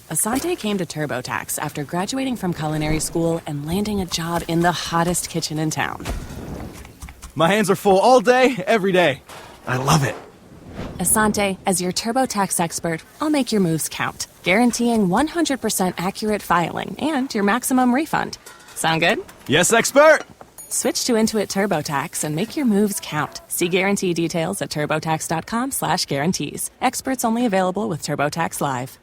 Asante came to TurboTax after graduating from culinary school and landing a job in the hottest kitchen in town. My hands are full all day, every day. I love it. Asante, as your TurboTax expert, I'll make your moves count, guaranteeing 100% accurate filing and your maximum refund. Sound good? Yes, expert! Switch to Intuit TurboTax and make your moves count. See guarantee details at turbotax.com/guarantees. Experts only available with TurboTax Live.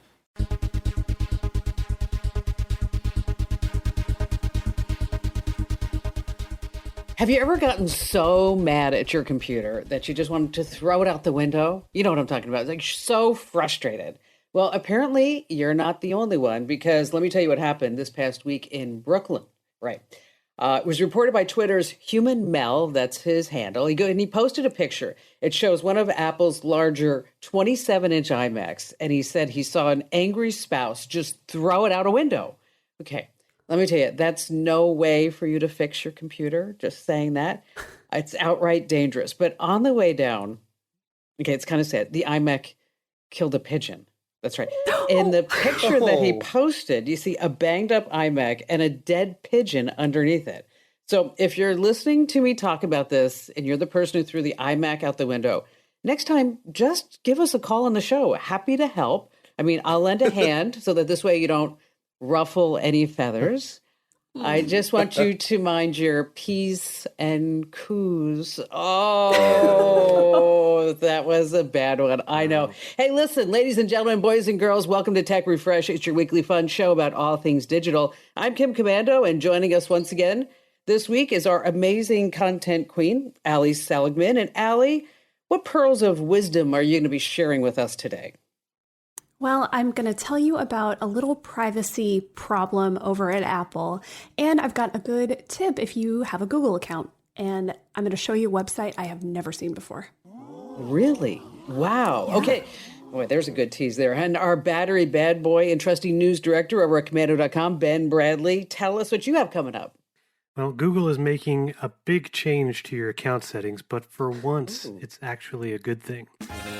Have you ever gotten so mad at your computer that you just wanted to throw it out the window? You know what I'm talking about. It's like so frustrated. Well, apparently you're not the only one, because let me tell you what happened this past week in Brooklyn. Right. It was reported by Twitter's Human Mel, that's his handle. He posted a picture. It shows one of Apple's larger 27-inch iMacs, and he said he saw an angry spouse just throw it out a window. Okay, let me tell you, that's no way for you to fix your computer, just saying that. It's outright dangerous. But on the way down, okay, it's kind of sad, the iMac killed a pigeon. That's right. In the picture that he posted, you see a banged up iMac and a dead pigeon underneath it. So if you're listening to me talk about this and you're the person who threw the iMac out the window, next time, just give us a call on the show. Happy to help. I mean, I'll lend a hand so that this way you don't ruffle any feathers. I just want you to mind your P's and Q's. Oh, that was a bad one. I know. Hey, listen, ladies and gentlemen, boys and girls, welcome to Tech Refresh. It's your weekly fun show about all things digital. I'm Kim Commando, and joining us once again this week is our amazing content queen, Allie Seligman. And Allie, what pearls of wisdom are you going to be sharing with us today? Well, I'm going to tell you about a little privacy problem over at Apple, and I've got a good tip if you have a Google account, and I'm going to show you a website I have never seen before. Really? Wow. Yeah. Okay. Boy, there's a good tease there. And our battery bad boy and trusty news director over at Commando.com, Ben Bradley, tell us what you have coming up. Well, Google is making a big change to your account settings, but for once, it's actually a good thing.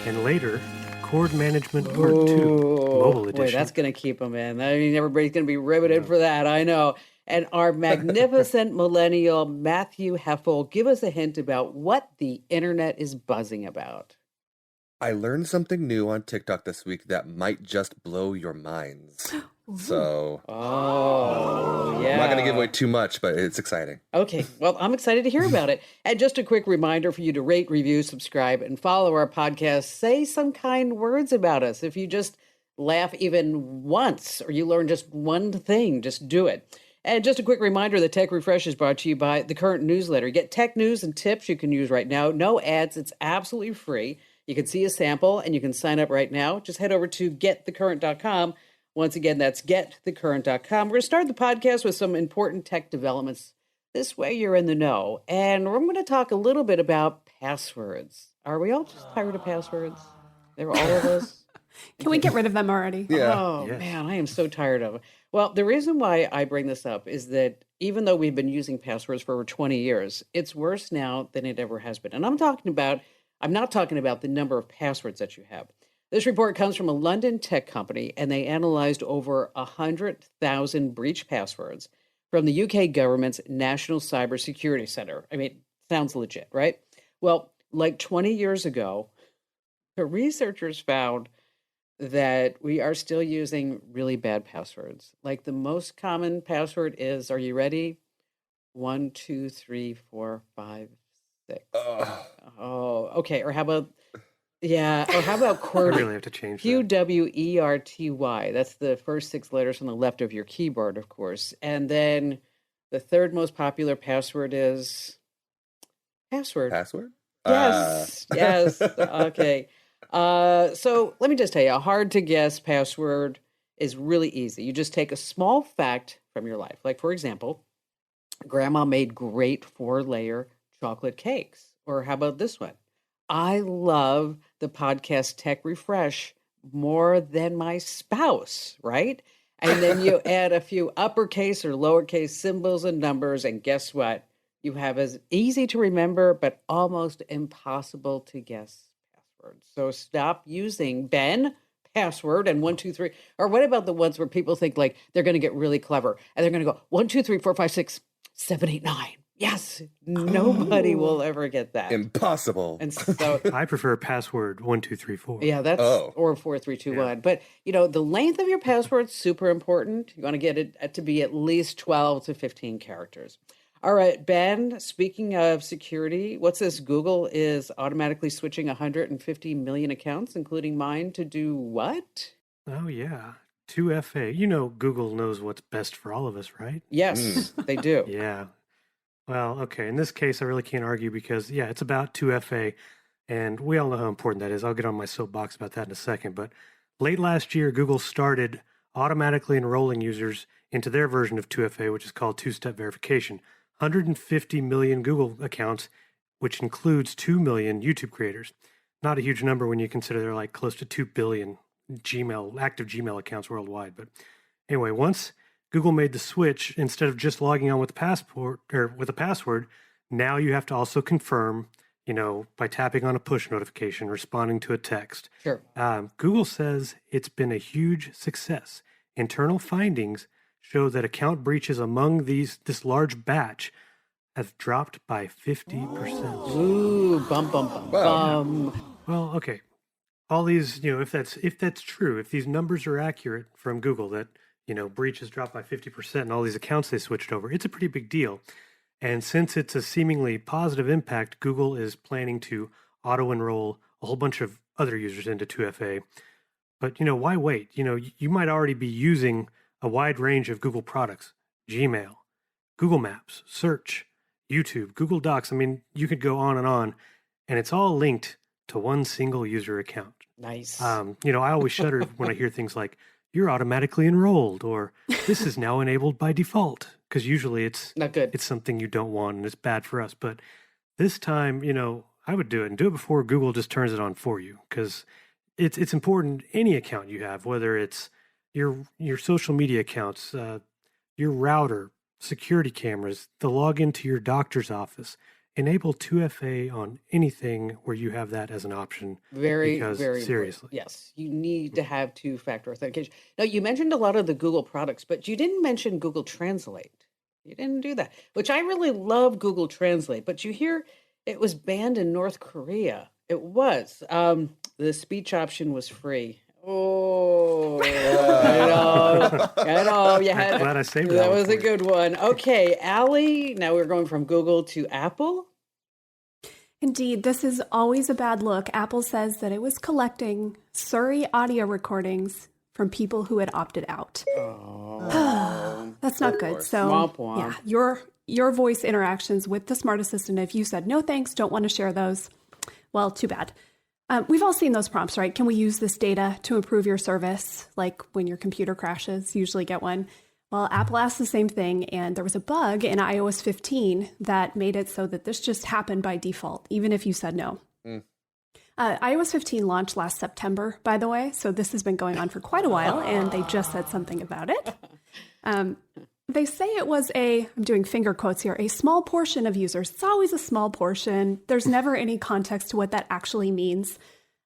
And later, Cord Management Part 2, Mobile Edition. Boy, that's going to keep them in. I mean, everybody's going to be riveted for that, I know. And our magnificent millennial, Matthew Heffel, give us a hint about what the internet is buzzing about. I learned something new on TikTok this week that might just blow your minds. So, yeah. I'm not going to give away too much, but it's exciting. Okay, well, I'm excited to hear about it. And just a quick reminder for you to rate, review, subscribe, and follow our podcast. Say some kind words about us. If you just laugh even once or you learn just one thing, just do it. And just a quick reminder, the Tech Refresh is brought to you by the Current newsletter. Get tech news and tips you can use right now. No ads. It's absolutely free. You can see a sample and you can sign up right now. Just head over to getthecurrent.com. Once again, that's getthecurrent.com. We're going to start the podcast with some important tech developments. This way you're in the know. And we're going to talk a little bit about passwords. Are we all just tired of passwords? They're all of us? Can we get rid of them already? Yeah. Oh, man, I am so tired of them. Well, the reason why I bring this up is that even though we've been using passwords for over 20 years, it's worse now than it ever has been. And I'm not talking about the number of passwords that you have. This report comes from a London tech company, and they analyzed over 100,000 breach passwords from the UK government's National Cybersecurity Center. I mean, sounds legit, right? Well, like 20 years ago, the researchers found that we are still using really bad passwords. Like the most common password is, are you ready? 1, 2, 3, 4, 5, 6. Oh, okay. Or how about QWERTY? I really have to change that. QWERTY. That's the first 6 letters on the left of your keyboard, of course. And then the third most popular password is password. Password? Yes. Yes. Okay. So let me just tell you, a hard to guess password is really easy. You just take a small fact from your life. Like, for example, Grandma made great 4-layer chocolate cakes. Or how about this one? I love the podcast Tech Refresh more than my spouse, right? And then you add a few uppercase or lowercase symbols and numbers, and guess what? You have as easy to remember, but almost impossible to guess passwords. So stop using, Ben, password and 123, or what about the ones where people think like they're going to get really clever and they're going to go 123456789. Yes, nobody will ever get that. Impossible. And so I prefer password 1234. yeah, that's or 4321. Yeah. But the length of your password's super important. You want to get it to be at least 12 to 15 characters. All right, Ben, speaking of security, what's this? Google is automatically switching 150 million accounts, including mine, to do what? Oh, yeah. 2FA. You know Google knows what's best for all of us, right? Yes, they do. Yeah. Well, okay. In this case, I really can't argue because, yeah, it's about 2FA, and we all know how important that is. I'll get on my soapbox about that in a second. But late last year, Google started automatically enrolling users into their version of 2FA, which is called two-step verification. 150 million Google accounts, which includes 2 million YouTube creators. Not a huge number when you consider there are like close to 2 billion active Gmail accounts worldwide. But anyway, once Google made the switch, instead of just logging on with a password, now you have to also confirm, by tapping on a push notification, responding to a text. Sure. Google says it's been a huge success. Internal findings show that account breaches among this large batch have dropped by 50%. Ooh, bum, bum, bum, bum. Well, okay. All these, if that's true, if these numbers are accurate from Google that breaches dropped by 50% and all these accounts they switched over, it's a pretty big deal. And since it's a seemingly positive impact, Google is planning to auto-enroll a whole bunch of other users into 2FA. But, why wait? You might already be using a wide range of Google products, Gmail, Google Maps, Search, YouTube, Google Docs. I mean, you could go on, and it's all linked to one single user account. Nice. I always shudder when I hear things like, you're automatically enrolled, or this is now enabled by default, because usually it's not good. It's something you don't want and it's bad for us. But this time, I would do it and do it before Google just turns it on for you, because it's important. Any account you have, whether it's your social media accounts, your router, security cameras, the login to your doctor's office, enable 2FA on anything where you have that as an option. Very, because, very seriously. Important. Yes, you need to have two-factor authentication. Now, you mentioned a lot of the Google products, but you didn't mention Google Translate. You didn't do that, which I really love Google Translate, but you hear it was banned in North Korea. It was. The speech option was free. Oh, I know. You had, I'm glad I saved that. That was a good one. Okay, Allie, now we're going from Google to Apple. Indeed, this is always a bad look. Apple says that it was collecting Siri audio recordings from people who had opted out. Oh. That's not good. So, Womp womp. yeah, your voice interactions with the Smart Assistant, if you said, no thanks, don't want to share those, well, too bad. We've all seen those prompts, right? Can we use this data to improve your service? Like when your computer crashes, you usually get one. Well, Apple asked the same thing, and there was a bug in iOS 15 that made it so that this just happened by default, even if you said no. iOS 15 launched last September, by the way, so this has been going on for quite a while, and they just said something about it. They say it was I'm doing finger quotes here, a small portion of users. It's always a small portion. There's never any context to what that actually means.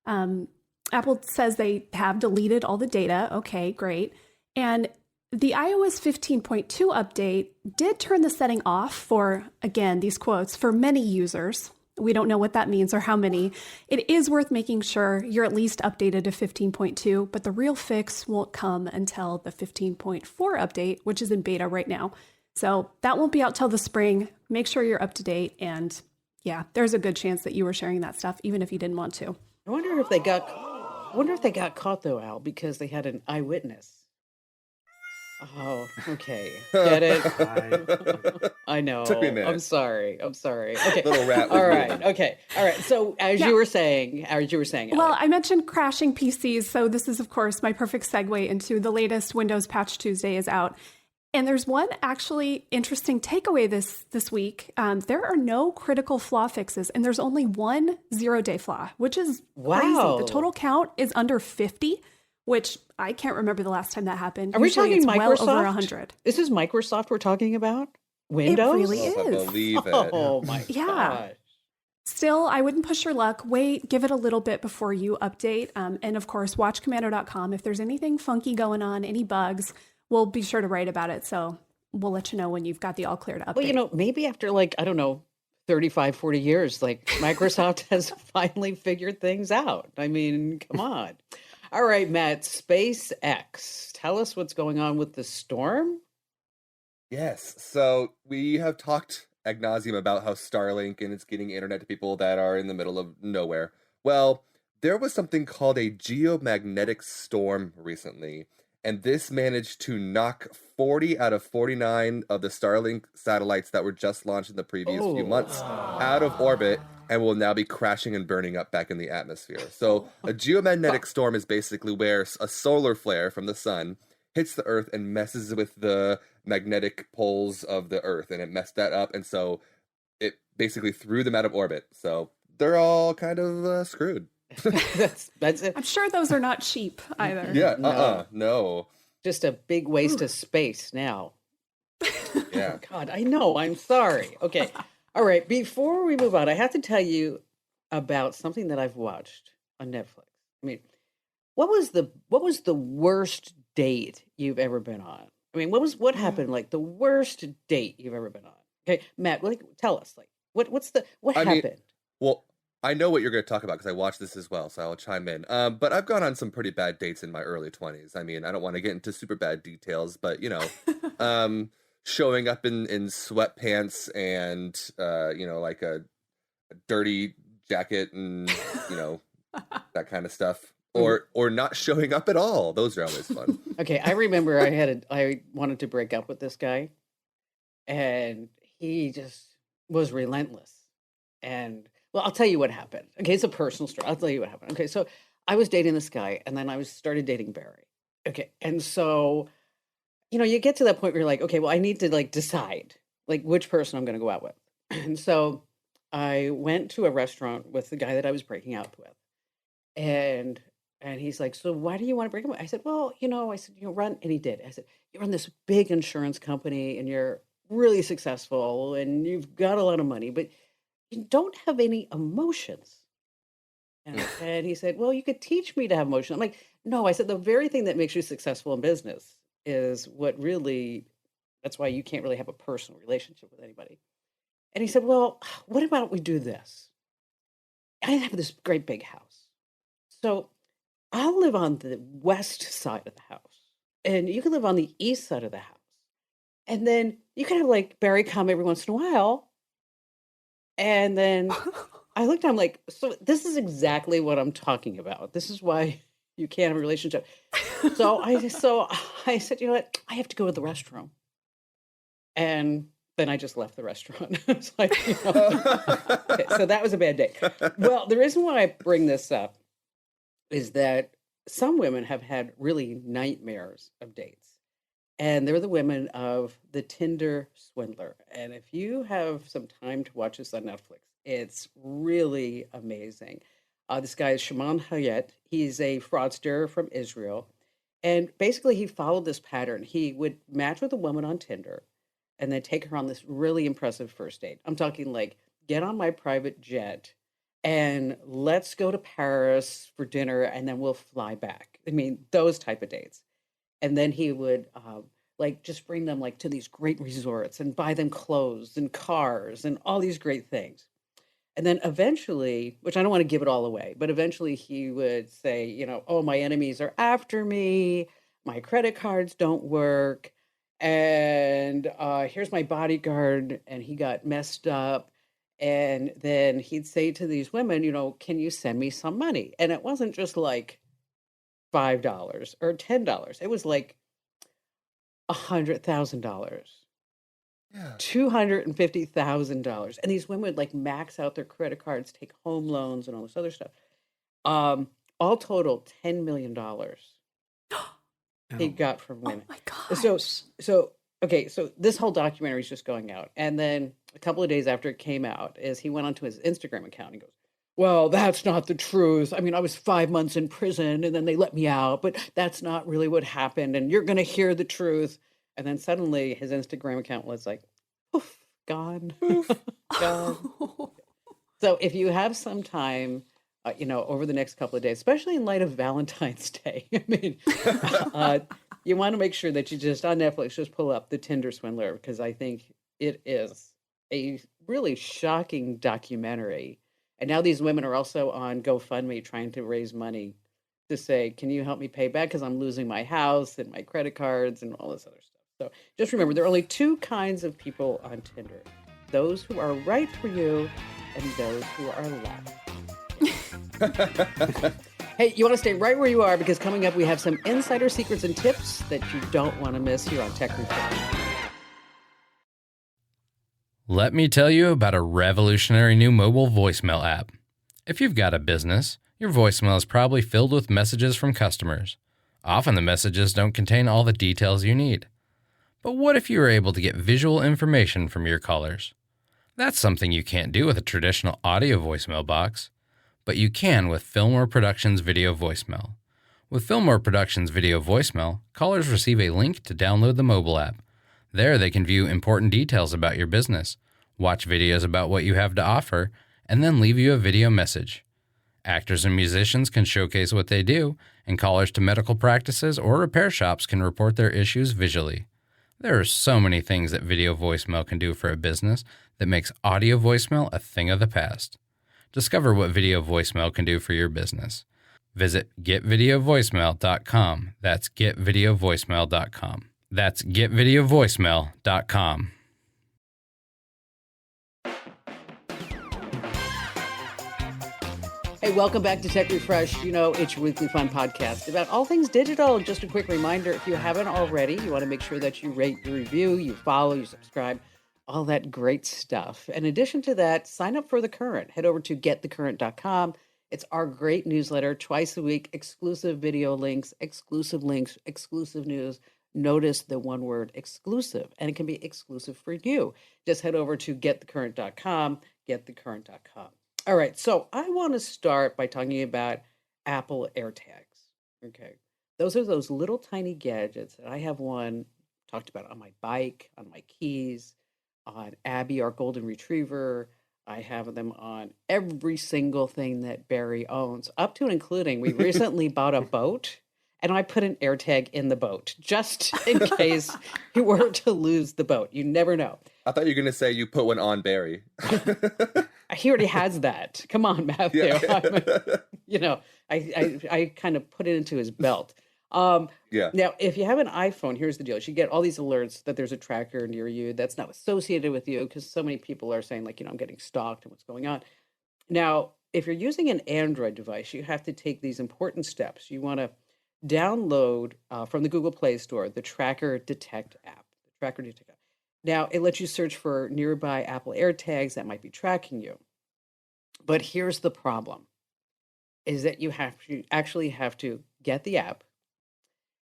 Apple says they have deleted all the data. Okay, great. And the iOS 15.2 update did turn the setting off for, again, these quotes, for many users. We don't know what that means or how many. It is worth making sure you're at least updated to 15.2, but the real fix won't come until the 15.4 update, which is in beta right now. So that won't be out till the spring. Make sure you're up to date. And yeah, there's a good chance that you were sharing that stuff, even if you didn't want to. I wonder if they got caught though, Al, because they had an eyewitness. Oh, okay. Get it? I know. Took me a minute. I'm sorry. Okay. Little rat. All right. Okay. All right. So as you were saying, well, I mentioned crashing PCs. So this is, of course, my perfect segue into the latest Windows Patch Tuesday is out. And there's one actually interesting takeaway this week. There are no critical flaw fixes, and there's only one 0-day flaw, which is crazy. The total count is under 50. Which I can't remember the last time that happened. Are we talking Microsoft? Well over 100. This is Microsoft we're talking about? Windows? It really is. I believe it. Oh my gosh. Still, I wouldn't push your luck. Wait, give it a little bit before you update. And of course, watchcommando.com. If there's anything funky going on, any bugs, we'll be sure to write about it. So we'll let you know when you've got the all clear to update. Well, maybe after like, I don't know, 35, 40 years, like Microsoft has finally figured things out. I mean, come on. All right, Matt, SpaceX. Tell us what's going on with the storm. Yes. So we have talked ad nauseum about how Starlink and it's getting internet to people that are in the middle of nowhere. Well, there was something called a geomagnetic storm recently, and this managed to knock 40 out of 49 of the Starlink satellites that were just launched in the previous few months out of orbit and will now be crashing and burning up back in the atmosphere. So a geomagnetic storm is basically where a solar flare from the sun hits the Earth and messes with the magnetic poles of the Earth, and it messed that up, and so it basically threw them out of orbit. So they're all kind of screwed. That's it. I'm sure those are not cheap either. Yeah, no. Just a big waste of space now. Yeah. God, I know. I'm sorry. Okay. All right. Before we move on, I have to tell you about something that I've watched on Netflix. I mean, what was the worst date you've ever been on? I mean, what happened? Like the worst date you've ever been on? Okay, Matt, tell us. Like, what happened? Well, I know what you're going to talk about because I watched this as well, so I'll chime in. But I've gone on some pretty bad dates in my early 20s. I mean, I don't want to get into super bad details, but showing up in sweatpants and like a dirty jacket and that kind of stuff. Or not showing up at all. Those are always fun. Okay, I remember I wanted to break up with this guy, and he just was relentless. And well, I'll tell you what happened. Okay, it's a personal story. I'll tell you what happened. Okay, so I was dating this guy, and then I started dating Barry. Okay, and so you get to that point where you're like, okay, well, I need to like decide like which person I'm going to go out with. And so I went to a restaurant with the guy that I was breaking up with, and he's like, so why do you want to break up? I said, well, I said, run. And he did. I said, you run this big insurance company and you're really successful and you've got a lot of money, but you don't have any emotions. And he said, well, you could teach me to have emotions. I'm like, no, I said, the very thing that makes you successful in business is that's why you can't really have a personal relationship with anybody. And he said, well, what about we do this? I have this great big house. So I'll live on the west side of the house, and you can live on the east side of the house. And then you can have like Barry come every once in a while. And then I looked, I'm like, so this is exactly what I'm talking about. This is why you can't have a relationship. So I said, you know what? I have to go to the restroom. And then I just left the restaurant. It's like, okay, so that was a bad day. Well, the reason why I bring this up is that some women have had really nightmares of dates. And they're the women of the Tinder Swindler. And if you have some time to watch this on Netflix, it's really amazing. This guy is Shimon Hayat. He's a fraudster from Israel. And basically, he followed this pattern. He would match with a woman on Tinder and then take her on this really impressive first date. I'm talking like, get on my private jet and let's go to Paris for dinner and then we'll fly back. I mean, those type of dates. And then he would just bring them like to these great resorts and buy them clothes and cars and all these great things. And then eventually, which I don't want to give it all away, but eventually he would say, oh, my enemies are after me. My credit cards don't work. And here's my bodyguard. And he got messed up. And then he'd say to these women, can you send me some money? And it wasn't just like $5 or $10. It was like $100,000. Yeah. $250,000. And these women would like max out their credit cards, take home loans and all this other stuff. All total $10 million he got from women. Oh my gosh. So this whole documentary is just going out. And then a couple of days after it came out, is he went onto his Instagram account and goes, well, that's not the truth. I mean, I was 5 months in prison and then they let me out, but that's not really what happened. And you're going to hear the truth. And then suddenly his Instagram account was like, poof, gone. Gone. So if you have some time, over the next couple of days, especially in light of Valentine's Day, I mean, you want to make sure that you just on Netflix just pull up The Tinder Swindler, because I think it is a really shocking documentary. And now these women are also on GoFundMe trying to raise money to say, can you help me pay back? Because I'm losing my house and my credit cards and all this other stuff. So just remember, there are only two kinds of people on Tinder: those who are right for you and those who are left. Hey, you want to stay right where you are, because coming up we have some insider secrets and tips that you don't want to miss here on Tech Refresh. Let me tell you about a revolutionary new mobile voicemail app. If you've got a business, your voicemail is probably filled with messages from customers. Often the messages don't contain all the details you need. But what if you were able to get visual information from your callers? That's something you can't do with a traditional audio voicemail box, but you can with Fillmore Productions Video Voicemail. With Fillmore Productions Video Voicemail, callers receive a link to download the mobile app. There they can view important details about your business, watch videos about what you have to offer, and then leave you a video message. Actors and musicians can showcase what they do, and callers to medical practices or repair shops can report their issues visually. There are so many things that video voicemail can do for a business that makes audio voicemail a thing of the past. Discover what video voicemail can do for your business. Visit getvideovoicemail.com. That's getvideovoicemail.com. That's getvideovoicemail.com. Hey, welcome back to Tech Refresh. You know, it's your weekly fun podcast about all things digital. Just a quick reminder, if you haven't already, you want to make sure that you rate, you review, you follow, you subscribe, all that great stuff. In addition to that, sign up for The Current. Head over to getthecurrent.com. It's our great newsletter, twice a week, exclusive video links, exclusive news. Notice the one word exclusive, and it can be exclusive for you. Just head over to getthecurrent.com, getthecurrent.com. All right, so I want to start by talking about Apple AirTags. Okay, those are those little tiny gadgets. I have one, talked about on my bike, on my keys, on Abby, our golden retriever. I have them on every single thing that Barry owns, up to and including we recently bought a boat, and I put an AirTag in the boat just in case he were to lose the boat. You never know. I thought you were going to say you put one on Barry. He already has that. Come on, Matthew. Yeah. I kind of put it into his belt. Yeah. Now, if you have an iPhone, here's the deal. You get all these alerts that there's a tracker near you that's not associated with you, because so many people are saying, like, I'm getting stalked and what's going on. Now, if you're using an Android device, you have to take these important steps. You want to download from the Google Play Store the Tracker Detect app. Now, it lets you search for nearby Apple AirTags that might be tracking you. But here's the problem, is that you actually have to get the app,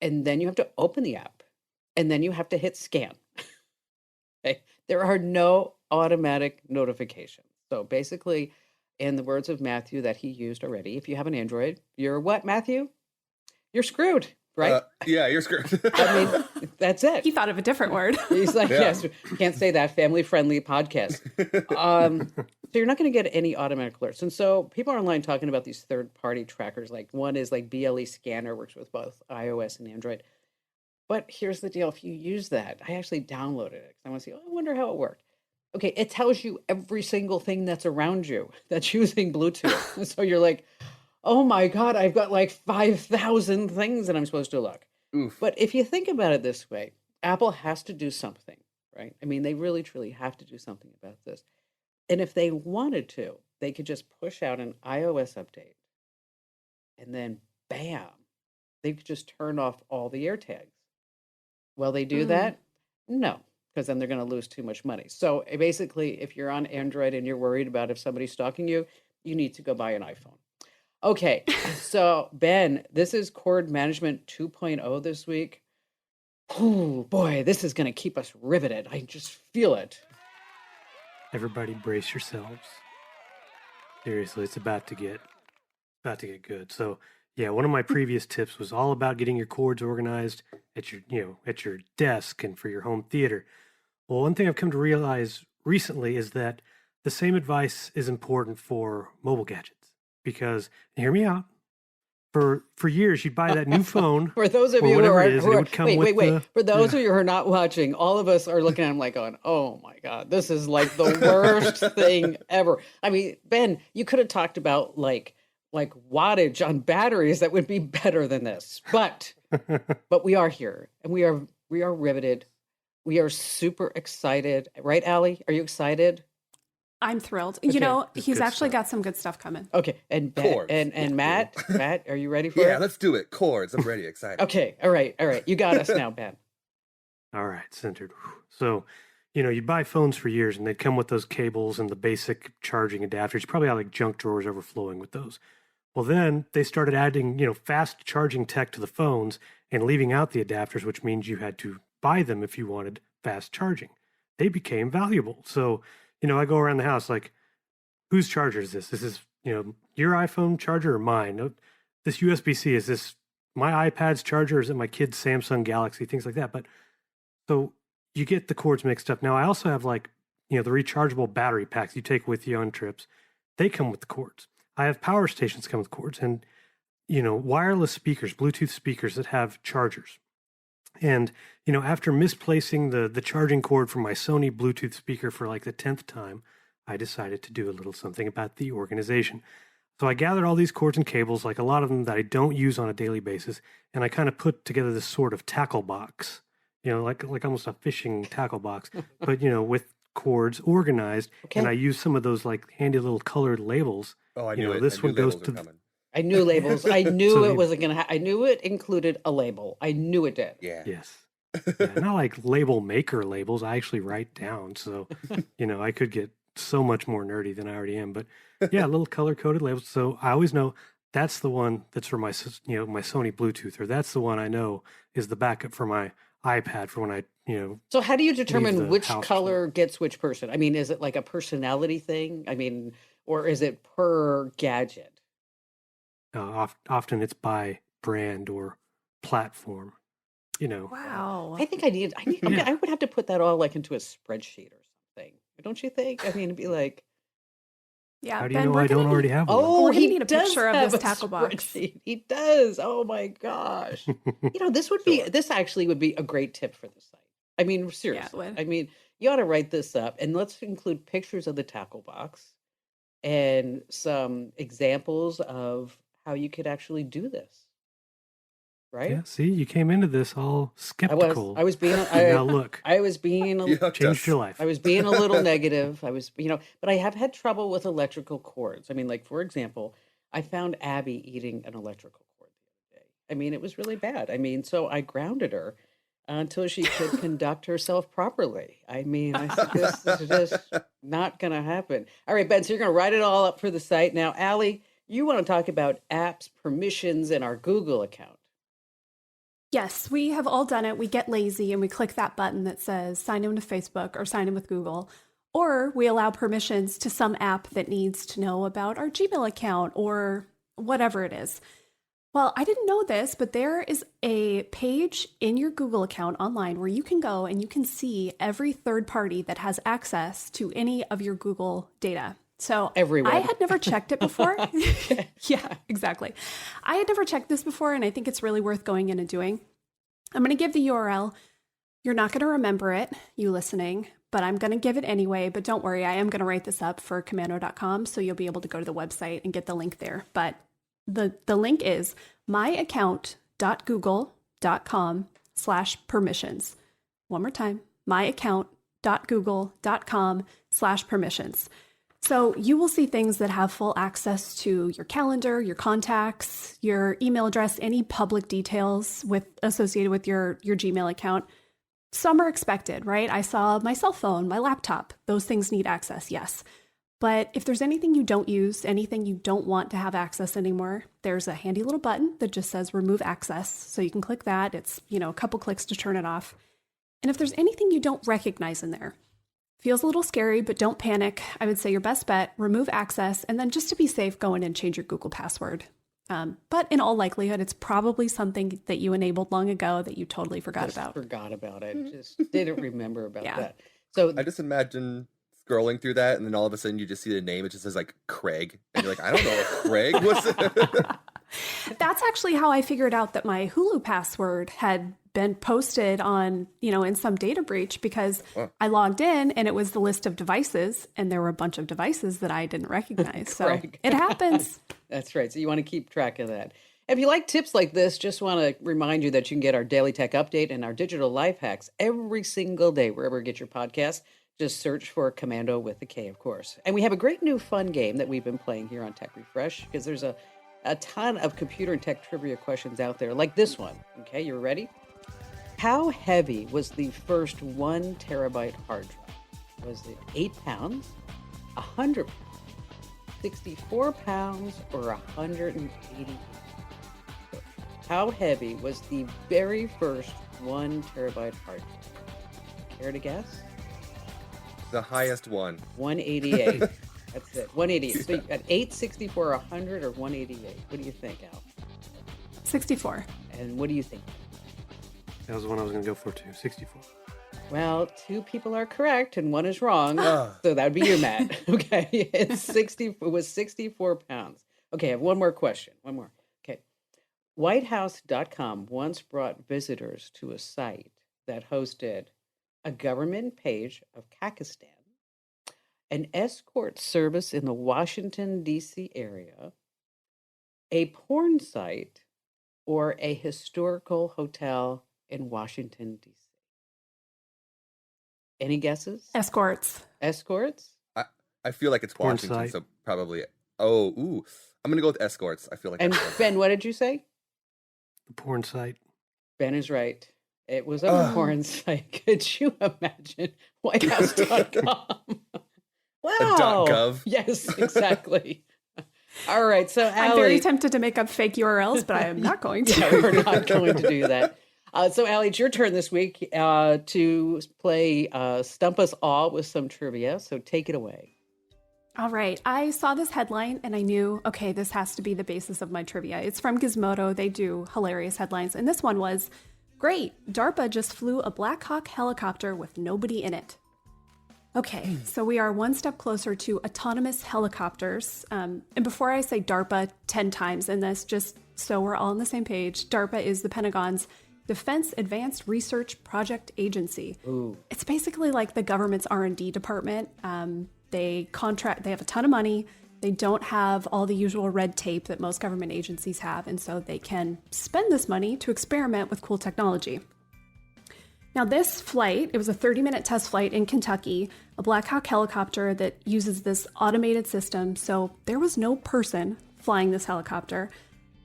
and then you have to open the app, and then you have to hit scan. Okay? There are no automatic notifications. So basically, in the words of Matthew that he used already, if you have an Android, you're what, Matthew? You're screwed, right? Yeah, you're screwed. I mean, that's it. He thought of a different word. He's like, Yeah. yes, can't say that, family-friendly podcast. So you're not going to get any automatic alerts. And so people are online talking about these third-party trackers. Like one is like BLE Scanner, works with both iOS and Android. But here's the deal. If you use that, I actually downloaded it because I want to see, I wonder how it worked. Okay, it tells you every single thing that's around you that's using Bluetooth. So you're like, oh my God, I've got like 5,000 things that I'm supposed to look. Oof. But if you think about it this way, Apple has to do something, right? I mean, they really, truly have to do something about this. And if they wanted to, they could just push out an iOS update. And then, bam, they could just turn off all the AirTags. Will they do that? No, because then they're going to lose too much money. So basically, if you're on Android and you're worried about if somebody's stalking you, you need to go buy an iPhone. Okay, so Ben, this is Cord Management 2.0 this week. Oh boy, this is going to keep us riveted. I just feel it. Everybody brace yourselves. Seriously, it's about to get good. So yeah, one of my previous tips was all about getting your cords organized at your desk and for your home theater. Well, one thing I've come to realize recently is that the same advice is important for mobile gadgets because, hear me out, for years you'd buy that new phone. For those of or you who whatever are, it is, and it would come wait, with wait. the- For those yeah. of you who are not watching, all of us are looking at him like going, "Oh my God, this is like the worst thing ever." I mean, Ben, you could have talked about like wattage on batteries that would be better than this, but we are here and we are riveted. We are super excited, right, Allie? Are you excited? I'm thrilled. Okay. You know, It's he's good actually stuff. got some good stuff coming. Okay, and Chords. and Matt, Matt, are you ready for Yeah, it? let's do it. Chords. I'm ready. Excited. Okay, all right. You got us now, Ben. All right, centered. So, you'd buy phones for years and they'd come with those cables and the basic charging adapters. You probably had like junk drawers overflowing with those. Well, then they started adding, fast charging tech to the phones and leaving out the adapters, which means you had to buy them if you wanted fast charging. They became valuable. So, I go around the house like, whose charger is this? This is, your iPhone charger or mine? No, this USB-C, is this my iPad's charger? Or is it my kid's Samsung Galaxy? Things like that. But so you get the cords mixed up. Now, I also have like, the rechargeable battery packs you take with you on trips. They come with the cords. I have power stations come with cords and, wireless speakers, Bluetooth speakers that have chargers. And, after misplacing the charging cord from my Sony Bluetooth speaker for like the 10th time, I decided to do a little something about the organization. So I gathered all these cords and cables, like a lot of them that I don't use on a daily basis, and I kind of put together this sort of tackle box, like almost a fishing tackle box, but, with cords organized. Okay. And I use some of those like handy little colored labels. Oh, I knew it. This I knew one goes labels to were coming. I knew labels. I knew So it you- wasn't going to I knew it included a label. I knew it did. Yeah. Yes. Yeah, not like label maker labels. I actually write down. So, I could get so much more nerdy than I already am. But yeah, little color coded labels. So I always know that's the one that's for my, my Sony Bluetooth, or that's the one I know is the backup for my iPad for when I, So how do you the determine which house or color gets which person? I mean, is it like a personality thing? I mean, or is it per gadget? often it's by brand or platform, Wow. I think I mean, Yeah. I would have to put that all like into a spreadsheet or something. Don't you think? I mean, it'd be like, Yeah, How do you Ben, know we're I don't gonna already have one? oh, We're gonna he need a does picture of have this a tackle box. spreadsheet. He does. Oh my gosh. This actually would be a great tip for the site. I mean, seriously. would. I mean, you ought to write this up and let's include pictures of the tackle box and some examples of how you could actually do this. Right? Yeah, see, you came into this all skeptical. I was being Now look, I was being You hooked changed us. your life. I was being a little negative. I was, but I have had trouble with electrical cords. I mean, like, for example, I found Abby eating an electrical cord the other day. I mean, it was really bad. I mean, so I grounded her until she could conduct herself properly. I mean, I said, this is just not going to happen. All right, Ben, so you're going to write it all up for the site. Now, Allie, you want to talk about apps, permissions, and our Google account. Yes, we have all done it. We get lazy and we click that button that says sign in to Facebook or sign in with Google. Or we allow permissions to some app that needs to know about our Gmail account or whatever it is. Well, I didn't know this, but there is a page in your Google account online where you can go and you can see every third party that has access to any of your Google data. So Everyone. I had never checked it before. Yeah, exactly. I had never checked this before, and I think it's really worth going in and doing. I'm going to give the URL. You're not going to remember it, you listening, but I'm going to give it anyway. But don't worry, I am going to write this up for commando.com, so you'll be able to go to the website and get the link there. But the link is myaccount.google.com/permissions. One more time, myaccount.google.com/permissions. So you will see things that have full access to your calendar, your contacts, your email address, any public details associated with your Gmail account. Some are expected, right? I saw my cell phone, my laptop. Those things need access, yes. But if there's anything you don't use, anything you don't want to have access anymore, there's a handy little button that just says remove access. So you can click that. It's, a couple clicks to turn it off. And if there's anything you don't recognize in there, feels a little scary, but don't panic. I would say your best bet, remove access, and then just to be safe, go in and change your Google password. But in all likelihood, it's probably something that you enabled long ago that you totally forgot about. Forgot about it. Just didn't remember about Yeah. that. So I just imagine scrolling through that, and then all of a sudden you just see the name. It just says like Craig, and you're like, I don't know what Craig was. That's actually how I figured out that my Hulu password had been posted on, in some data breach, because I logged in and it was the list of devices, and there were a bunch of devices that I didn't recognize. So it happens. That's right. So you want to keep track of that. If you like tips like this, just want to remind you that you can get our daily tech update and our digital life hacks every single day, wherever you get your podcast. Just search for Commando with a K, of course. And we have a great new fun game that we've been playing here on Tech Refresh, because there's a ton of computer and tech trivia questions out there, like this one. Okay, you ready? How heavy was the first 1 terabyte hard drive? Was it 8 pounds, 100 pounds, 64 pounds, or 180 pounds? How heavy was the very first 1 terabyte hard drive? Care to guess? The highest one. 188. That's it. 188. So you got 8, 64, 100, or 188. What do you think, Al? 64. And what do you think? That was the one I was going to go for too. 64. Well, 2 people are correct and 1 is wrong. So that would be you, Matt. Okay. It was 64 pounds. Okay, I have one more question. One more. Okay. Whitehouse.com once brought visitors to a site that hosted a government page of Kakistan, an escort service in the Washington, D.C. area, a porn site, or a historical hotel in Washington, D.C. Any guesses? Escorts. Escorts? I feel like it's Porn Washington, site. so probably. Oh, ooh. I'm going to go with escorts. I feel like And that's Ben, what did you say? The porn site. Ben is right. It was a porn site. Could you imagine? Whitehouse.com. Wow. .gov. Yes, exactly. All right. So, I'm Allie, very tempted to make up fake URLs, but I am not going to. yeah, we're not going to do that. So, Allie, it's your turn this week to play Stump Us All with some trivia. So take it away. All right. I saw this headline and I knew, okay, this has to be the basis of my trivia. It's from Gizmodo. They do hilarious headlines. And this one was, great, DARPA just flew a Black Hawk helicopter with nobody in it. Okay, so we are one step closer to autonomous helicopters. And before I say DARPA 10 times in this, just so we're all on the same page, DARPA is the Pentagon's Defense Advanced Research Project Agency. Ooh. It's basically like the government's R&D department. They have a ton of money. They don't have all the usual red tape that most government agencies have, and so they can spend this money to experiment with cool technology. Now, this flight, it was a 30-minute test flight in Kentucky, a Black Hawk helicopter that uses this automated system, so there was no person flying this helicopter.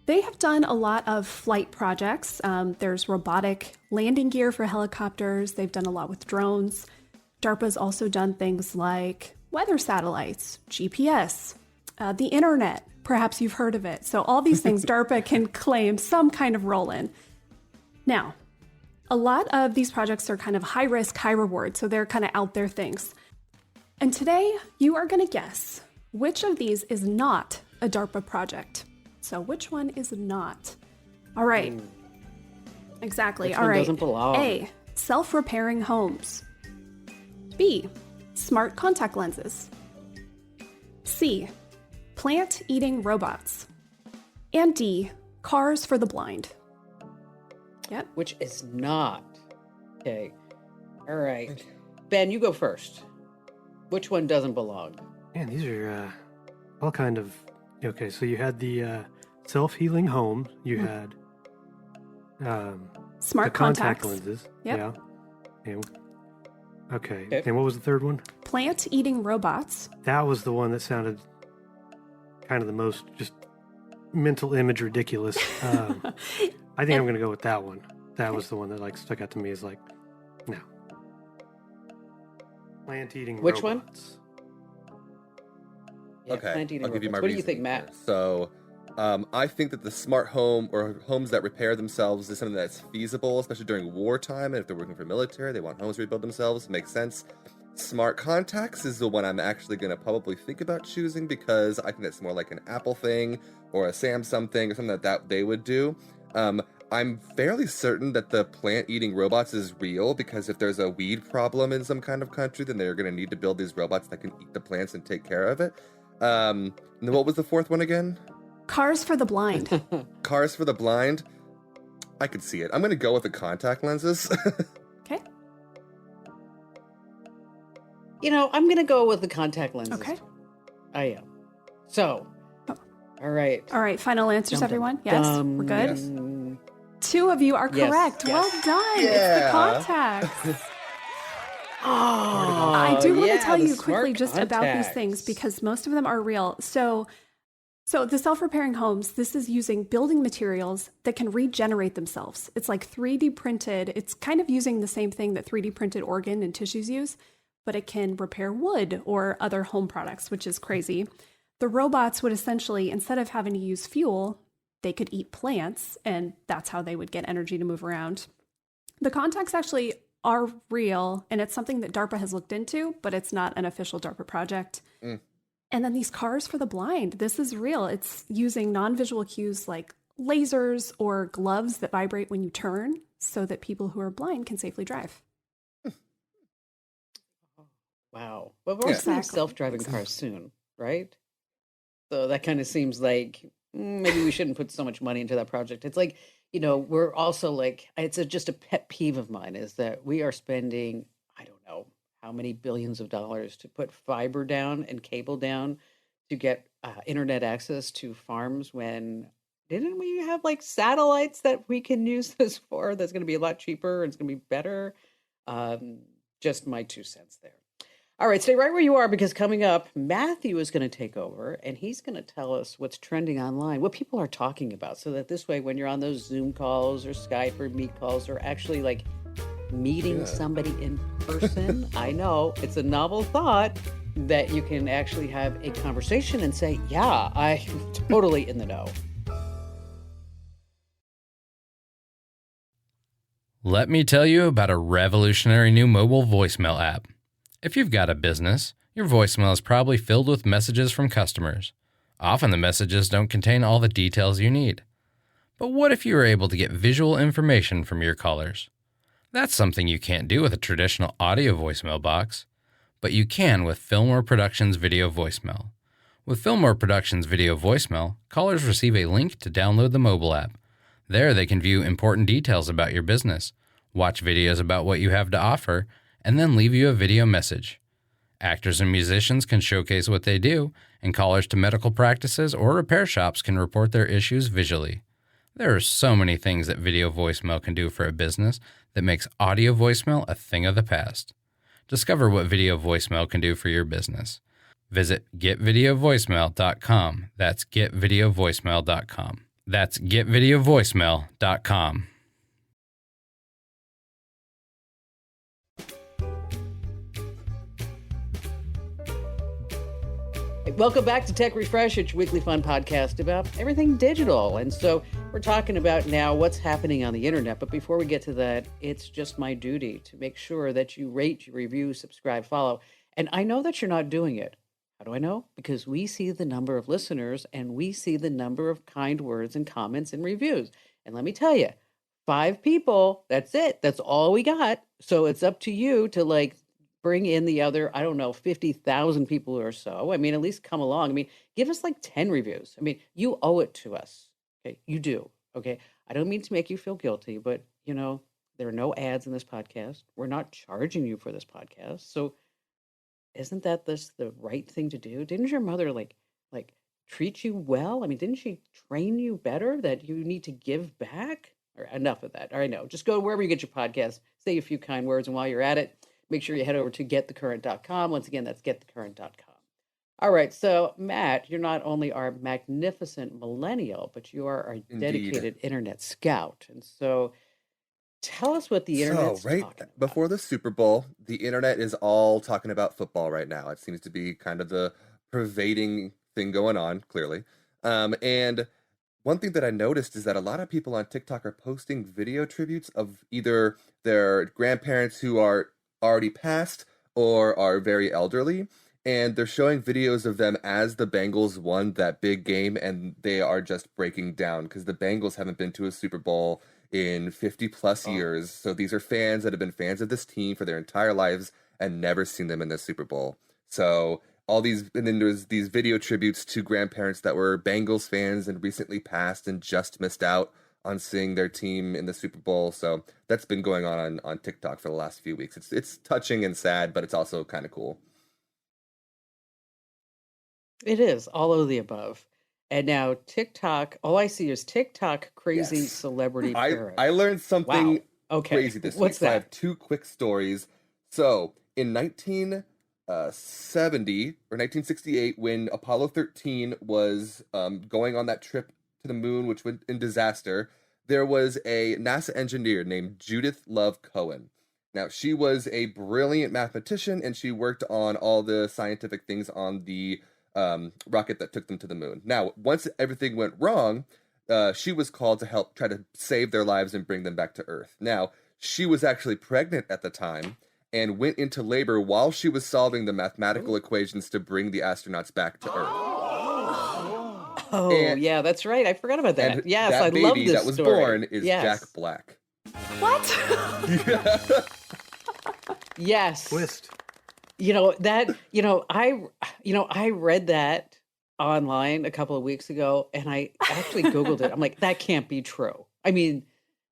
They have done a lot of flight projects. There's robotic landing gear for helicopters. They've done a lot with drones. DARPA's also done things like weather satellites, GPS, the internet. Perhaps you've heard of it. So all these things DARPA can claim some kind of role in. Now, a lot of these projects are kind of high risk, high reward, so they're kind of out there things. And today, you are going to guess which of these is not a DARPA project. So which one is not? All right. Exactly. Which All one right. doesn't belong? A, self-repairing homes. B, smart contact lenses. C, plant-eating robots. And D, cars for the blind. Yep. Which is not. Okay. All right. Ben, you go first. Which one doesn't belong? Man, these are all kind of... Okay, so you had the self-healing home. You had Smart the contact contacts. lenses. Yep. Yeah. Okay. And what was the third one? Plant-eating robots. That was the one that sounded kind of the most just mental image ridiculous. I think I'm going to go with that one. That was the one that like stuck out to me as like, no. Plant-eating robots. Which one? Yeah, Okay, plant-eating I'll give you my robots. What do you think, reasoning Matt? here. So, I think that the smart home or homes that repair themselves is something that's feasible, especially during wartime. And if they're working for military, they want homes to rebuild themselves. Makes sense. Smart contacts is the one I'm actually going to probably think about choosing because I think that's more like an Apple thing or a Samsung thing or something that they would do. I'm fairly certain that the plant-eating robots is real, because if there's a weed problem in some kind of country, then they're going to need to build these robots that can eat the plants and take care of it. And then what was the fourth one again? Cars for the blind. Cars for the blind. I could see it. I'm going to go with the contact lenses. Okay. I'm going to go with the contact lenses. Okay. I am. So, all right. All right. Final answers, Dum, everyone. dum, Yes, dum. we're good. Yes. 2 of you are Yes, correct. yes. Well done. Yeah. It's the contacts. Oh, I do want yeah, to tell the you quickly smart just about these contacts. things because most of them are real. So the self-repairing homes, this is using building materials that can regenerate themselves. It's like 3D printed. It's kind of using the same thing that 3D printed organ and tissues use, but it can repair wood or other home products, which is crazy. The robots would essentially, instead of having to use fuel, they could eat plants, and that's how they would get energy to move around. The contacts actually are real, and it's something that DARPA has looked into, but it's not an official DARPA project. And then these cars for the blind, this is real. It's using non-visual cues like lasers or gloves that vibrate when you turn so that people who are blind can safely drive. Wow. Well, we're seeing Exactly. self-driving cars soon, right? So that kind of seems like maybe we shouldn't put so much money into that project. It's like, we're also like, it's just a pet peeve of mine is that we are spending, I don't know how many billions of dollars to put fiber down and cable down to get internet access to farms when didn't we have like satellites that we can use this for? That's going to be a lot cheaper and it's going to be better. Just my 2 cents there. All right, stay right where you are because coming up, Matthew is going to take over and he's going to tell us what's trending online, what people are talking about, so that this way, when you're on those Zoom calls or Skype or Meet calls or actually like meeting somebody in person, I know it's a novel thought that you can actually have a conversation and say, yeah, I'm totally in the know. Let me tell you about a revolutionary new mobile voicemail app. If you've got a business, your voicemail is probably filled with messages from customers. Often the messages don't contain all the details you need. But what if you were able to get visual information from your callers? That's something you can't do with a traditional audio voicemail box, but you can with Fillmore Productions Video Voicemail. With Fillmore Productions Video Voicemail, callers receive a link to download the mobile app. There they can view important details about your business, watch videos about what you have to offer, and then leave you a video message. Actors and musicians can showcase what they do, and callers to medical practices or repair shops can report their issues visually. There are so many things that video voicemail can do for a business that makes audio voicemail a thing of the past. Discover what video voicemail can do for your business. Visit getvideovoicemail.com. That's getvideovoicemail.com. That's getvideovoicemail.com. Welcome back to Tech Refresh, it's your weekly fun podcast about everything digital. And so we're talking about now what's happening on the internet. But before we get to that, it's just my duty to make sure that you rate, you review, subscribe, follow. And I know that you're not doing it. How do I know? Because we see the number of listeners and we see the number of kind words and comments and reviews. And let me tell you, 5 people, that's it. That's all we got. So it's up to you to bring in the other, 50,000 people or so. I mean, at least come along. I mean, give us 10 reviews. I mean, you owe it to us. Okay. You do. Okay. I don't mean to make you feel guilty, but there are no ads in this podcast. We're not charging you for this podcast. So isn't that the right thing to do? Didn't your mother treat you well? I mean, didn't she train you better that you need to give back? Or enough of that. All right, no, just go wherever you get your podcast, say a few kind words, and while you're at it, make sure you head over to getthecurrent.com. Once again, that's getthecurrent.com. All right, so Matt, you're not only our magnificent millennial, but you are our dedicated internet scout. And so tell us what the internet's talking about. Before the Super Bowl, the internet is all talking about football right now. It seems to be kind of the pervading thing going on, clearly. And one thing that I noticed is that a lot of people on TikTok are posting video tributes of either their grandparents who are already passed or are very elderly, and they're showing videos of them as the Bengals won that big game, and they are just breaking down because the Bengals haven't been to a Super Bowl in 50 plus years. So these are fans that have been fans of this team for their entire lives and never seen them in the Super Bowl. So all these, and then there's these video tributes to grandparents that were Bengals fans and recently passed and just missed out on seeing their team in the Super Bowl. So that's been going on TikTok for the last few weeks. It's touching and sad, but it's also kind of cool. It is all of the above. And now TikTok, all I see is TikTok crazy celebrity parents. I learned something What's crazy this week. That? So I have two quick stories. So in 1970 or 1968, when Apollo 13 was going on that trip to the moon, which went in disaster, there was a NASA engineer named Judith Love Cohen. Now, she was a brilliant mathematician, and she worked on all the scientific things on the rocket that took them to the moon. Now, once everything went wrong, she was called to help try to save their lives and bring them back to Earth. Now, she was actually pregnant at the time and went into labor while she was solving the mathematical equations to bring the astronauts back to Earth. Oh, yeah, that's right. I forgot about that. And Yes, that I baby love this that was story. born is Jack Black. What? Yes. Twist. I read that online a couple of weeks ago, and I actually Googled it. I'm like, that can't be true. I mean,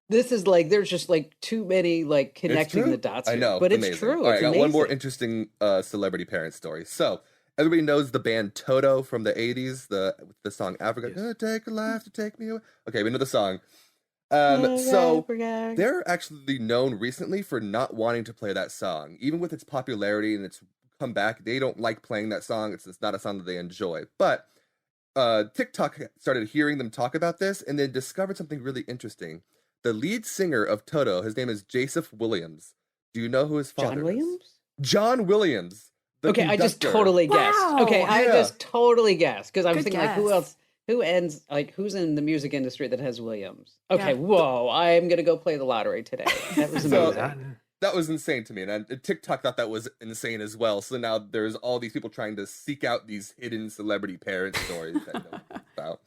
this is like, there's just like too many like connecting the dots here. I know, but amazing. it's true. All right, It's I got one more amazing. interesting celebrity parent story. So everybody knows the band Toto from the 80s, the song Africa. Yes. Take a life to take me away. Okay, we know the song. So they're actually known recently for not wanting to play that song. Even with its popularity and its comeback, they don't like playing that song. It's not a song that they enjoy. But TikTok started hearing them talk about this and then discovered something really interesting. The lead singer of Toto, his name is Joseph Williams. Do you know who his father John Williams? is? John Williams. Okay, I just totally guessed. Wow. Okay, I Yeah. just totally guessed because I was Good thinking like, who guess. else? Who's in the music industry that has Williams? Okay, Yeah. whoa! I'm gonna go play the lottery today. That was So- amazing. That was insane to me, and TikTok thought that was insane as well. So now there's all these people trying to seek out these hidden celebrity parent stories that no one knows about.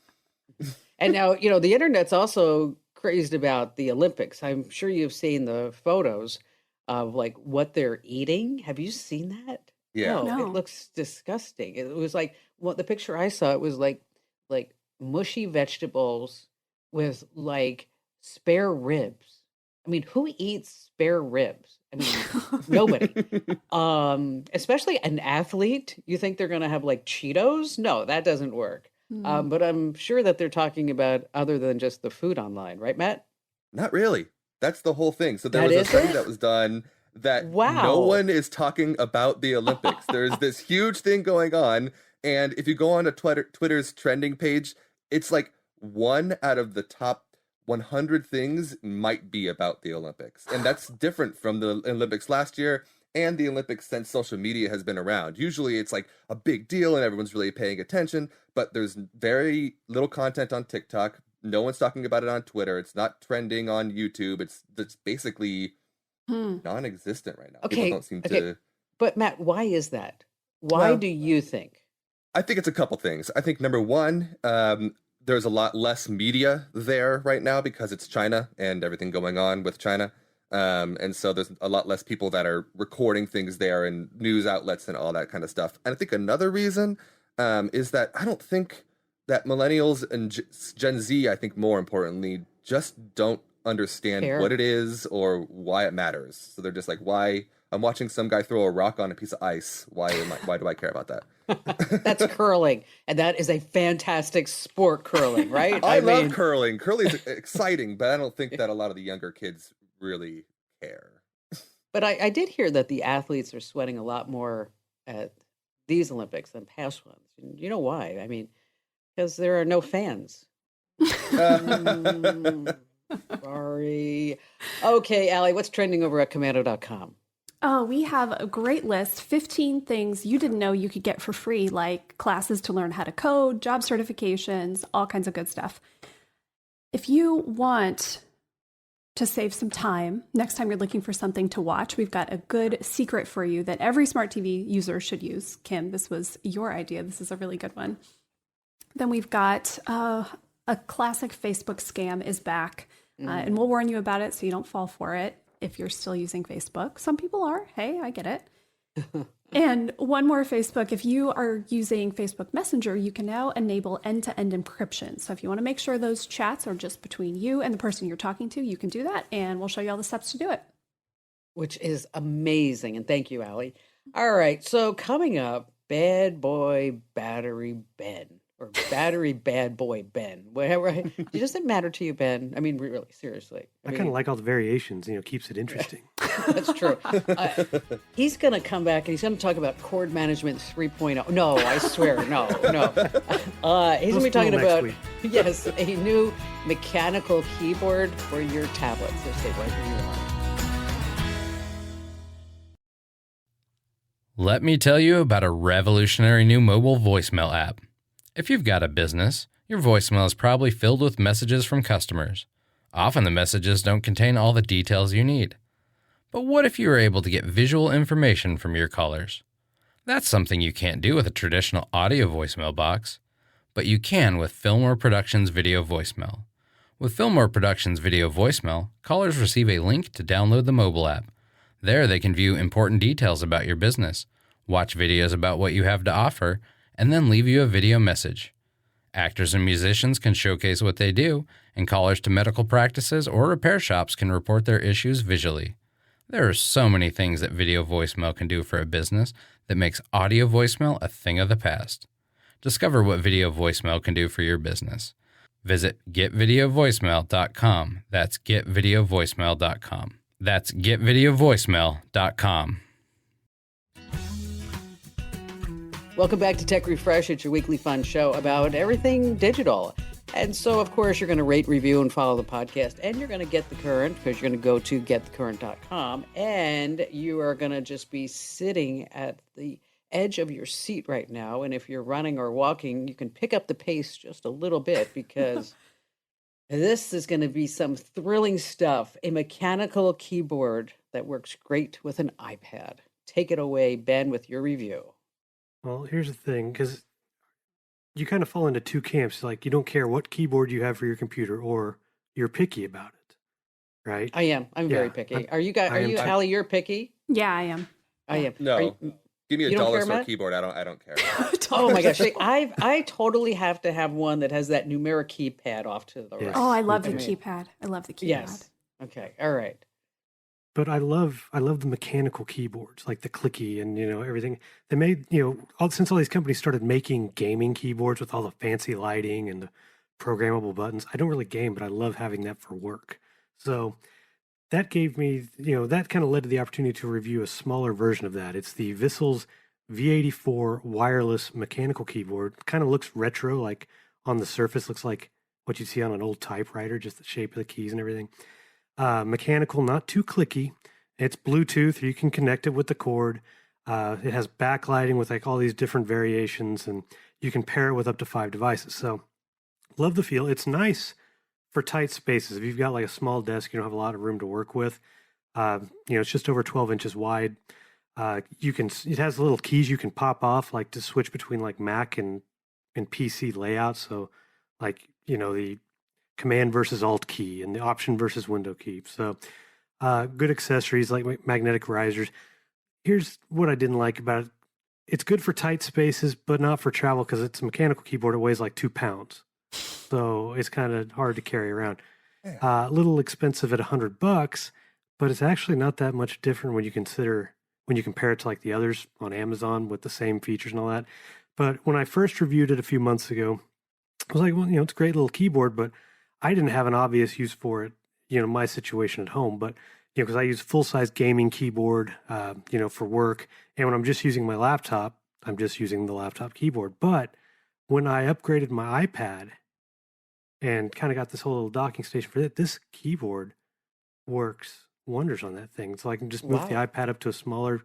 And now, the internet's also crazed about the Olympics. I'm sure you've seen the photos of like what they're eating. Have you seen that? Yeah. No, No. it looks disgusting. It was like, well, the picture I saw, it was like mushy vegetables with like spare ribs. I mean, who eats spare ribs? I mean, nobody. Especially an athlete. You think they're going to have like Cheetos? No, that doesn't work. Hmm. But I'm sure that they're talking about other than just the food online, right, Matt? Not really. That's the whole thing. So there That was a is study it? that was done that Wow. no one is talking about the Olympics. There's this huge thing going on, and if you go on to Twitter's trending page, it's like one out of the top 100 things might be about the Olympics. And that's different from the Olympics last year and the Olympics since social media has been around. Usually it's like a big deal and everyone's really paying attention, but there's very little content on TikTok. No one's talking about it on Twitter. It's not trending on YouTube. It's basically non-existent right now. Okay, People don't seem to... But Matt, why is that? Why Well- do you think? I think it's a couple things. I think number one, there's a lot less media there right now because it's China and everything going on with China. And so there's a lot less people that are recording things there and news outlets and all that kind of stuff. And I think another reason is that I don't think that millennials and Gen Z, I think more importantly, just don't understand Care. what it is or why it matters. So they're just like, why? I'm watching some guy throw a rock on a piece of ice. Why do I care about that? That's curling, and that is a fantastic sport, curling, right? I love mean, curling. Curling is exciting, but I don't think that a lot of the younger kids really care. But I did hear that the athletes are sweating a lot more at these Olympics than past ones. And you know why? I mean, because there are no fans. Sorry. Okay, Allie, what's trending over at commando.com? Oh, we have a great list, 15 things you didn't know you could get for free, like classes to learn how to code, job certifications, all kinds of good stuff. If you want to save some time, next time you're looking for something to watch, we've got a good secret for you that every smart TV user should use. Kim, this was your idea. This is a really good one. Then we've got a classic Facebook scam is back. And we'll warn you about it so you don't fall for it if you're still using Facebook. Some people are. Hey, I get it. And one more Facebook, if you are using Facebook Messenger, you can now enable end-to-end encryption. So if you want to make sure those chats are just between you and the person you're talking to, you can do that. And we'll show you all the steps to do it. Which is amazing. And thank you, Allie. All right. So coming up, Bad Boy Battery Ben. Or Battery Bad Boy Ben. Right? Does it matter to you, Ben? I mean, really, seriously. I kind of like all the variations, keeps it interesting. That's true. He's going to come back and he's going to talk about chord management 3.0. No, I swear, no. He's going to be talking about, yes, a new mechanical keyboard for your tablet. So stay right where you are. Let me tell you about a revolutionary new mobile voicemail app. If you've got a business, your voicemail is probably filled with messages from customers. Often the messages don't contain all the details you need. But what if you were able to get visual information from your callers? That's something you can't do with a traditional audio voicemail box, but you can with Fillmore Productions Video Voicemail. With Fillmore Productions Video Voicemail, callers receive a link to download the mobile app. There they can view important details about your business, watch videos about what you have to offer, and then leave you a video message. Actors and musicians can showcase what they do, and callers to medical practices or repair shops can report their issues visually. There are so many things that video voicemail can do for a business that makes audio voicemail a thing of the past. Discover what video voicemail can do for your business. Visit getvideovoicemail.com. That's getvideovoicemail.com. That's getvideovoicemail.com. Welcome back to Tech Refresh. It's your weekly fun show about everything digital. And so, of course, you're going to rate, review, and follow the podcast. And you're going to get the current because you're going to go to getthecurrent.com. And you are going to just be sitting at the edge of your seat right now. And if you're running or walking, you can pick up the pace just a little bit because this is going to be some thrilling stuff. A mechanical keyboard that works great with an iPad. Take it away, Ben, with your review. Well, here's the thing, because you kind of fall into two camps. Like, you don't care what keyboard you have for your computer, or you're picky about it, right? I am. I'm very picky. Are you guys? Are you, Allie? You're picky. Yeah, I am. I am. No, give me a you don't dollar care, store Matt? keyboard. I don't care. Oh my gosh! I totally have to have one that has that numeric keypad off to the right. Oh, I love the keypad. I love the keypad. Yes. Okay. All right. But I love the mechanical keyboards, like the clicky and everything. They made since all these companies started making gaming keyboards with all the fancy lighting and the programmable buttons. I don't really game, but I love having that for work. So that gave me that kind of led to the opportunity to review a smaller version of that. It's the Vissel's V84 wireless mechanical keyboard. Kind of looks retro, like on the surface, looks like what you'd see on an old typewriter, just the shape of the keys and everything. Mechanical, not too clicky. It's Bluetooth. You can connect it with the cord. It has backlighting with like all these different variations, and you can pair it with up to 5 devices. So love the feel. It's nice for tight spaces. If you've got like a small desk, you don't have a lot of room to work with. It's just over 12 inches wide. It has little keys you can pop off, like to switch between like Mac and PC layouts. So like, the Command versus Alt key and the Option versus Window key. So good accessories like magnetic risers. Here's what I didn't like about it. It's good for tight spaces, but not for travel because it's a mechanical keyboard. It weighs like 2 pounds. So it's kind of hard to carry around. A little expensive at $100, but it's actually not that much different when you compare it to like the others on Amazon with the same features and all that. But when I first reviewed it a few months ago, I was like, well, it's a great little keyboard, but I didn't have an obvious use for it, my situation at home. But, because I use full-size gaming keyboard, for work. And when I'm just using my laptop, I'm just using the laptop keyboard. But when I upgraded my iPad and kind of got this whole little docking station for it, this keyboard works wonders on that thing. So I can just move the iPad up to a smaller,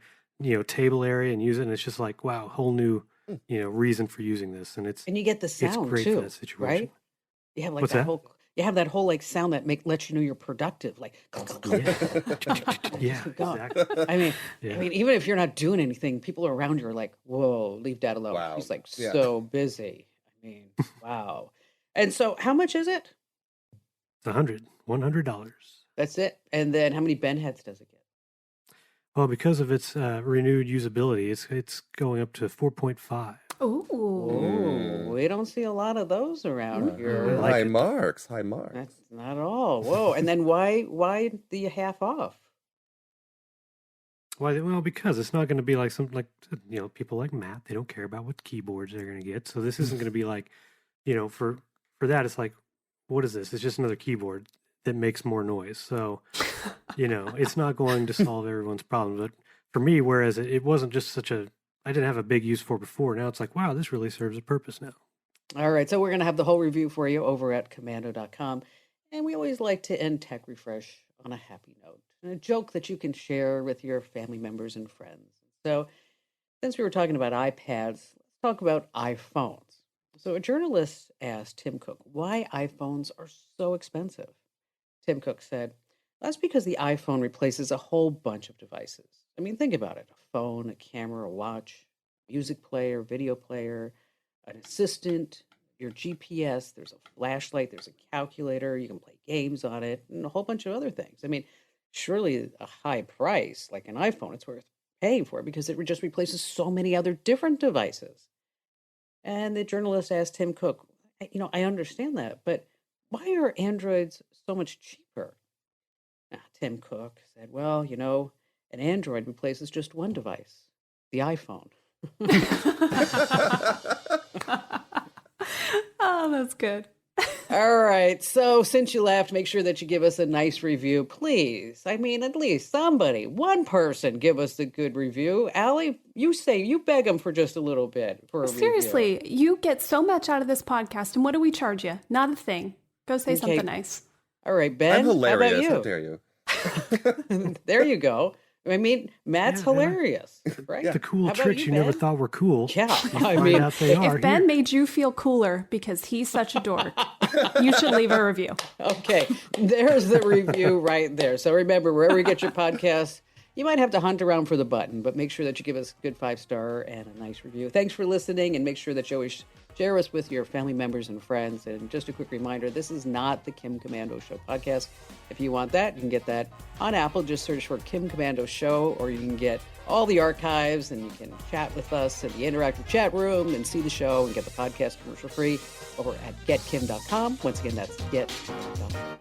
table area and use it. And it's just like, wow, whole new, reason for using this. And you get the sound it's great too, for that situation. right? You have like What's that that? whole. You have that whole like sound that lets you know you're productive. Like, Yeah, exactly. I mean, even if you're not doing anything, people around you are like, "Whoa, leave Dad alone." Wow. He's like so busy. I mean, wow. And so, how much is it? It's 100. $100. That's it. And then how many Ben heads does it get? Well, because of its renewed usability, it's going up to 4.5. Oh, we don't see a lot of those around here. I like High it. marks, high marks. That's not at all. Whoa. And then why the half off? Why? Well, because it's not going to be like people like Matt. They don't care about what keyboards they're going to get. So this isn't going to be like, for that it's like, what is this? It's just another keyboard that makes more noise. So, it's not going to solve everyone's problems. But for me, whereas it wasn't just I didn't have a big use for before. Now it's like, wow, this really serves a purpose now. All right. So we're going to have the whole review for you over at commando.com. And we always like to end Tech Refresh on a happy note and a joke that you can share with your family members and friends. So since we were talking about iPads, let's talk about iPhones. So a journalist asked Tim Cook why iPhones are so expensive. Tim Cook said, that's because the iPhone replaces a whole bunch of devices. I mean, think about it. A phone, a camera, a watch, music player, video player, an assistant, your GPS, there's a flashlight, there's a calculator, you can play games on it, and a whole bunch of other things. I mean, surely a high price, like an iPhone, it's worth paying for because it just replaces so many other different devices. And the journalist asked Tim Cook, I understand that, but why are Androids so much cheaper? Tim Cook said, well, an Android replaces just one device, the iPhone. Oh, that's good. All right. So since you laughed, make sure that you give us a nice review, please. I mean, at least somebody, one person, give us a good review. Allie, you beg them for just a little bit for a Seriously, review. you get so much out of this podcast, and what do we charge you? Not a thing. Go say something nice. All right, Ben. I'm hilarious. How How about dare you? you? There you go. I mean, Matt's hilarious, right? The cool How about tricks you never Ben? thought were cool. Yeah, You I find mean, out they are If Ben here. made you feel cooler because he's such a dork, you should leave a review. Okay, there's the review right there. So remember, wherever you get your podcasts, you might have to hunt around for the button, but make sure that you give us a good 5-star and a nice review. Thanks for listening, and make sure that you always share us with your family members and friends. And just a quick reminder, this is not the Kim Commando Show podcast. If you want that, you can get that on Apple. Just search for Kim Commando Show, or you can get all the archives, and you can chat with us in the interactive chat room and see the show and get the podcast commercial free over at getkim.com. Once again, that's getkim.com.